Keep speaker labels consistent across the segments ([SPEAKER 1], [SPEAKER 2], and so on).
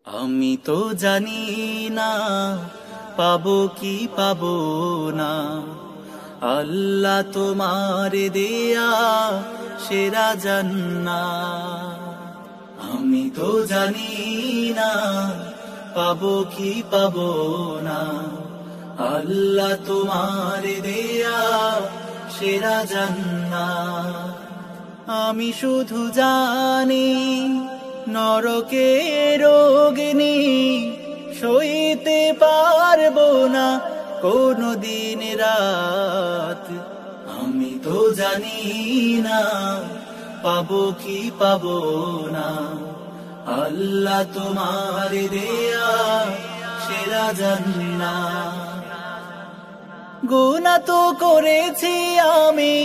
[SPEAKER 1] আমি তো জানি না পাবো কি পাবো না, আল্লাহ তোমার দেয়া সেরা জান্নাত। আমি তো জানি না পাবো কি পাবো না, আল্লাহ তোমার দেয়া সেরা জান্নাত। আমি শুধু জানি নরকের অগ্নি সইতে পারবো না কোনো দিন রাত। আমি তো জানি না পাবো কি পাবো না, আল্লাহ তোমার দেয়া সেরা জান্নাত। গুনাহ তো করেছি আমি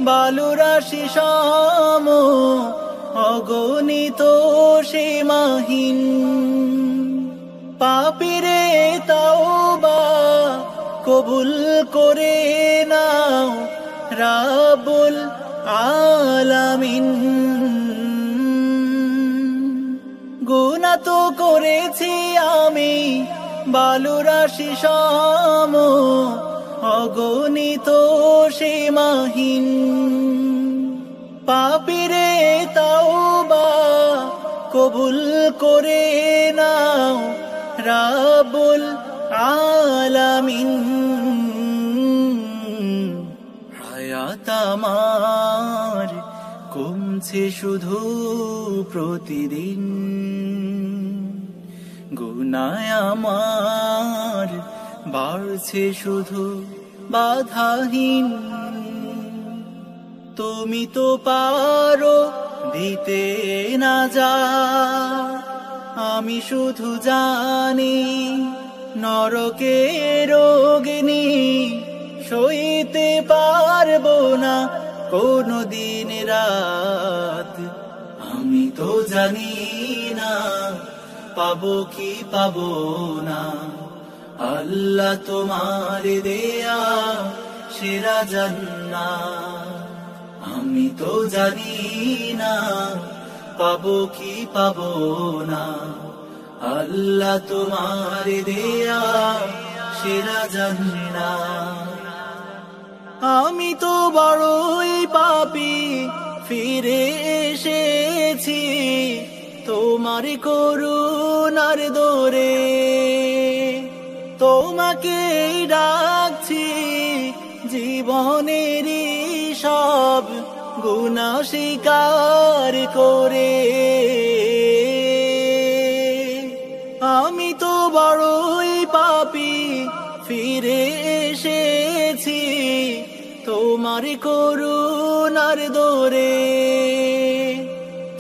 [SPEAKER 1] বালুরাশি সম, অগণিত সীমাহীন। পাপীরে তাওবা কবুল করে নাও রাব্বুল আলামিন। গুনাহ তো করেছি আমি বালুরাশি সম, অগণিত সীমাহীন। পাপীরে তাওবা কবুল করে নাও রাব্বুল আলামিন। হায়াত আমার কমছে শুধু প্রতিদিন, গুনাহ আমার বাড়ছে শুধু বাধাহীন। তুমি তো পারো দিতে না যা, আমি শুধু জানি নরকের অগ্নি সইতে পারবো না কোনো দিন রাত। আমি তো জানি না পাবো কি পাবো না, আল্লাহ তোমার দেয়া সেরা জান্নাত। আমি তো জানি না পাবো কি পাবো না, আল্লাহ তোমার দেয়া সেরা জান্নাত। আমি তো বড়ই পাপী ফিরে এসেছি তোমার করুণার দোরে। তোমাকে ডাকছি জীবনেরই সব গুনাহ স্বীকার করে। আমি তো বড়ই পাপী ফিরে এসেছি তোমার করুণার দোরে।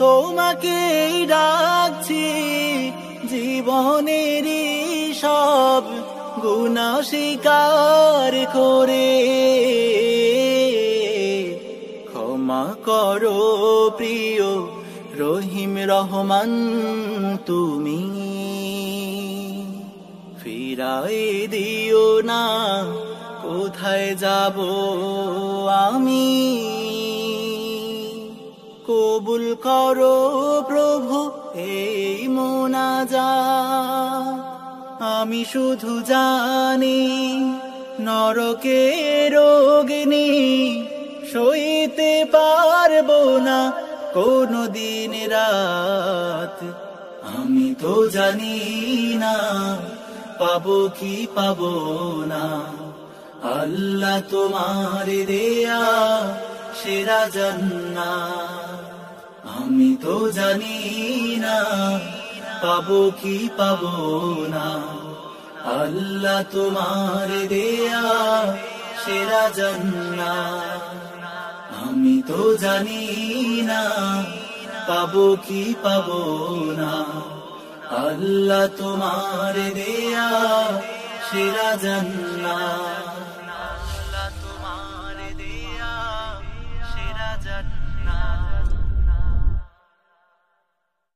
[SPEAKER 1] তোমাকে ডাকছি জীবনেরই সব গুনাহ স্বীকার করে। ক্ষমা করো প্রিয় রহিম রহমান তুমি, ফিরাই দিও না কোথায় যাব আমি। কবুল করো প্রভু এই মোনাজাত। আমি শুধু জানি নরকের অগ্নি সইতে পারবো না কোনো দিন রাত। আমি তো জানি না পাবো কি পাবো না, আল্লাহ তোমার দেয়া সেরা জান্নাত। আমি তো জানি না পাবো কি পাবো না, আল্লাহ তোমার দেয়া সেরা জান্নাত। আমি তো জানি না পাবো কি পাবো না, আল্লাহ তোমার দেয়া সেরা জান্নাত।